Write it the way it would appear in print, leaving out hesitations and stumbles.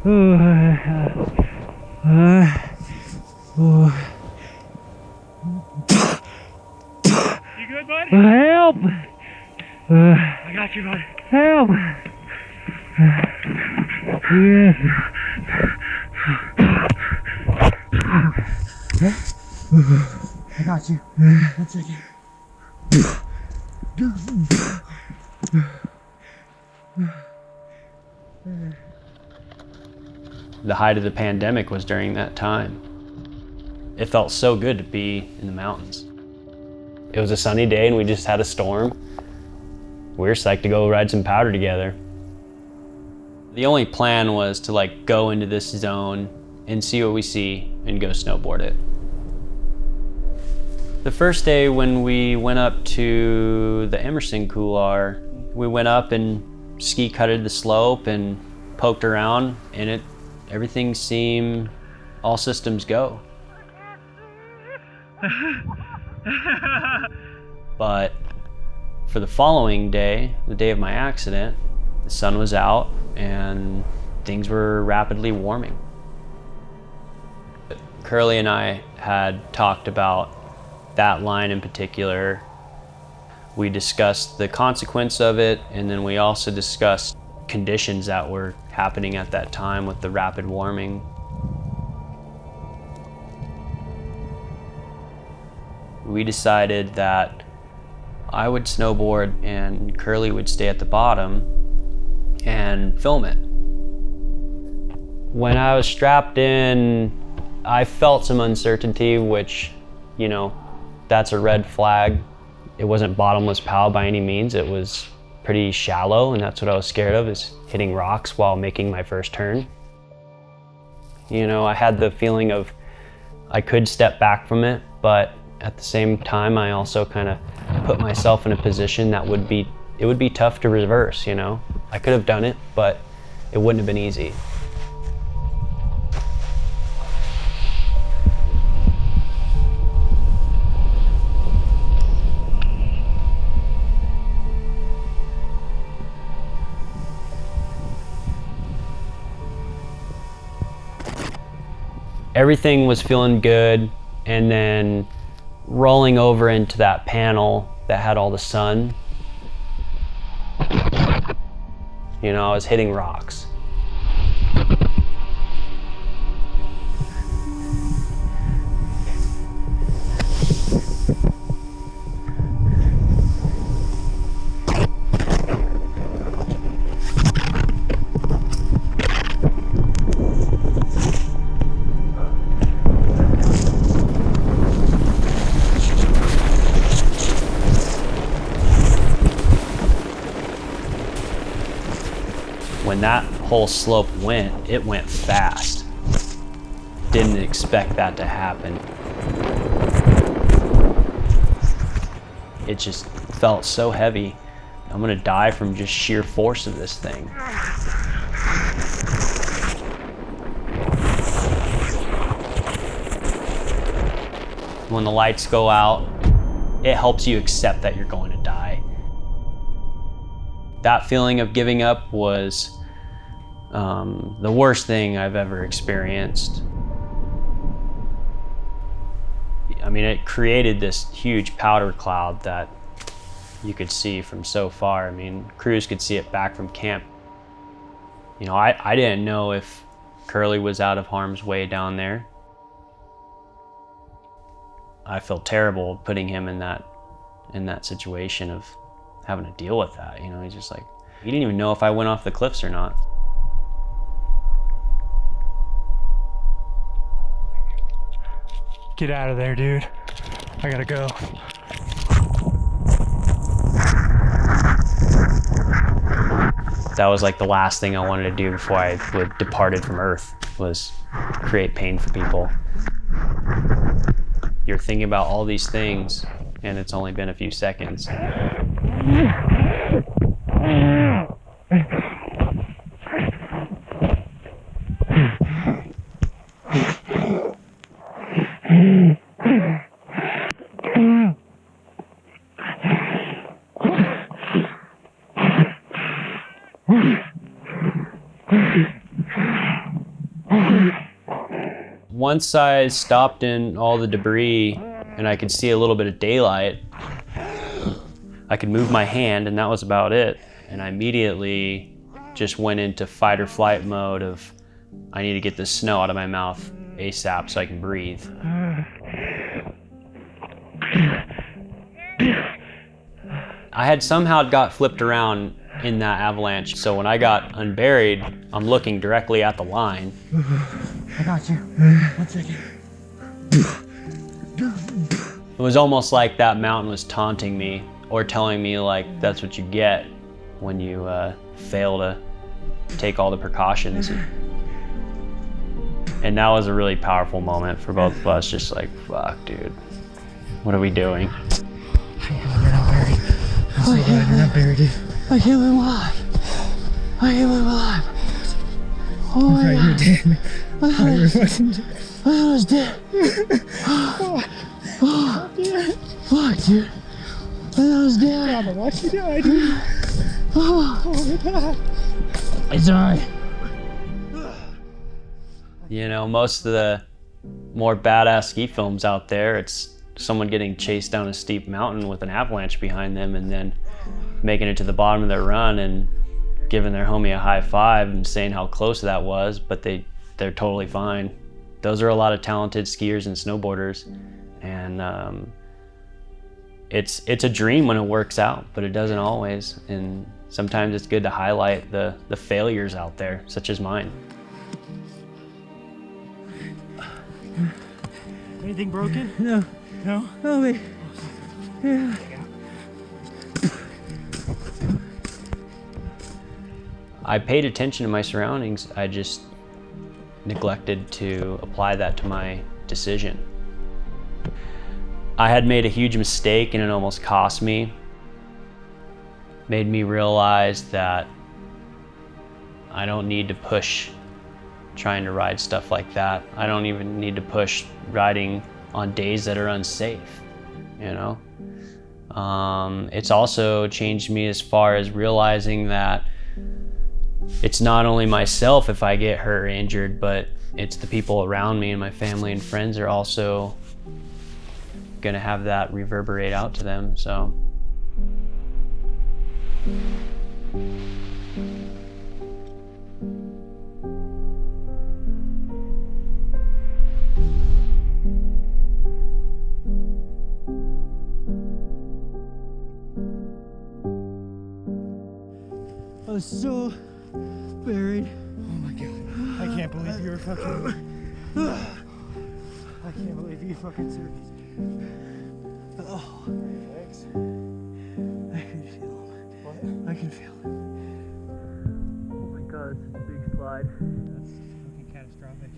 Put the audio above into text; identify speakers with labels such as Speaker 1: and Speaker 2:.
Speaker 1: You good, bud?
Speaker 2: Help!
Speaker 1: I got you, bud.
Speaker 2: Help! Yes.
Speaker 1: I got you. 1 second.
Speaker 3: The height of the pandemic was during that time. It felt so good to be in the mountains. It was a sunny day and we just had a storm. We were psyched to go ride some powder together. The only plan was to go into this zone and see what we see and go snowboard it. The first day when we went up to the Emerson Couloir, we went up and ski cutted the slope and poked around, and everything seemed all systems go. But for the following day, the day of my accident, the sun was out and things were rapidly warming. Curly and I had talked about that line in particular. We discussed the consequence of it, and then we also discussed conditions that were happening at that time with the rapid warming. We decided that I would snowboard and Curly would stay at the bottom and film it. When I was strapped in, I felt some uncertainty, which, that's a red flag. It wasn't bottomless POW by any means. It was pretty shallow, and that's what I was scared of, is hitting rocks while making my first turn. I had the feeling of I could step back from it, but at the same time, I also kind of put myself in a position that would be tough to reverse, I could have done it, but it wouldn't have been easy. Everything was feeling good, and then rolling over into that panel that had all the sun, I was hitting rocks. When that whole slope it went fast. Didn't expect that to happen. It just felt so heavy. I'm gonna die from just sheer force of this thing. When the lights go out, it helps you accept that you're going to die. That feeling of giving up was the worst thing I've ever experienced. It created this huge powder cloud that you could see from so far. Crews could see it back from camp. I didn't know if Curly was out of harm's way down there. I feel terrible putting him in that situation of having to deal with that. He's just he didn't even know if I went off the cliffs or not.
Speaker 1: Get out of there, dude. I gotta go.
Speaker 3: That was the last thing I wanted to do before I departed from Earth, was create pain for people. You're thinking about all these things, and it's only been a few seconds. once I stopped in all the debris and I could see a little bit of daylight, I could move my hand and that was about it. And I immediately just went into fight or flight mode of, I need to get this snow out of my mouth ASAP so I can breathe. I had somehow got flipped around in that avalanche, so when I got unburied, I'm looking directly at the line.
Speaker 1: I got you. 1 second.
Speaker 3: It was almost like that mountain was taunting me or telling me like, that's what you get when you fail to take all the precautions. And that was a really powerful moment for both of us, just like, fuck, dude, what are we doing?
Speaker 1: You're not buried. I'm so glad you're not buried, dude.
Speaker 2: I can't believe I'm alive. I can't believe I'm alive. Oh my God.
Speaker 1: You were dead. I thought you were fucking dead.
Speaker 2: I thought I was dead. Oh, fuck, dude. I thought I was dead.
Speaker 1: God, watch you die, dude.
Speaker 2: Oh
Speaker 1: my God.
Speaker 2: It's alright.
Speaker 3: You know, most of the more badass ski films out there, it's someone getting chased down a steep mountain with an avalanche behind them and then making it to the bottom of their run and giving their homie a high five and saying how close that was, but they're totally fine. Those are a lot of talented skiers and snowboarders, and it's a dream when it works out, but it doesn't always, and sometimes it's good to highlight the failures out there, such as mine.
Speaker 1: Anything broken?
Speaker 2: No.
Speaker 1: No?
Speaker 2: Oh, wait. Yeah.
Speaker 3: I paid attention to my surroundings. I just neglected to apply that to my decision. I had made a huge mistake and it almost cost me. Made me realize that I don't need to push trying to ride stuff like that. I don't even need to push riding on days that are unsafe, you know? It's also changed me as far as realizing that it's not only myself if I get hurt or injured, but it's the people around me, and my family and friends are also gonna have that reverberate out to them, so.
Speaker 2: I was so buried.
Speaker 1: Oh my God. I can't believe you were fucking... I can't believe you fucking serious.
Speaker 2: Oh,
Speaker 1: Thanks.
Speaker 2: I can feel them.
Speaker 1: What?
Speaker 2: I can feel them.
Speaker 3: Oh my God, it's a big slide.
Speaker 1: That's fucking catastrophic.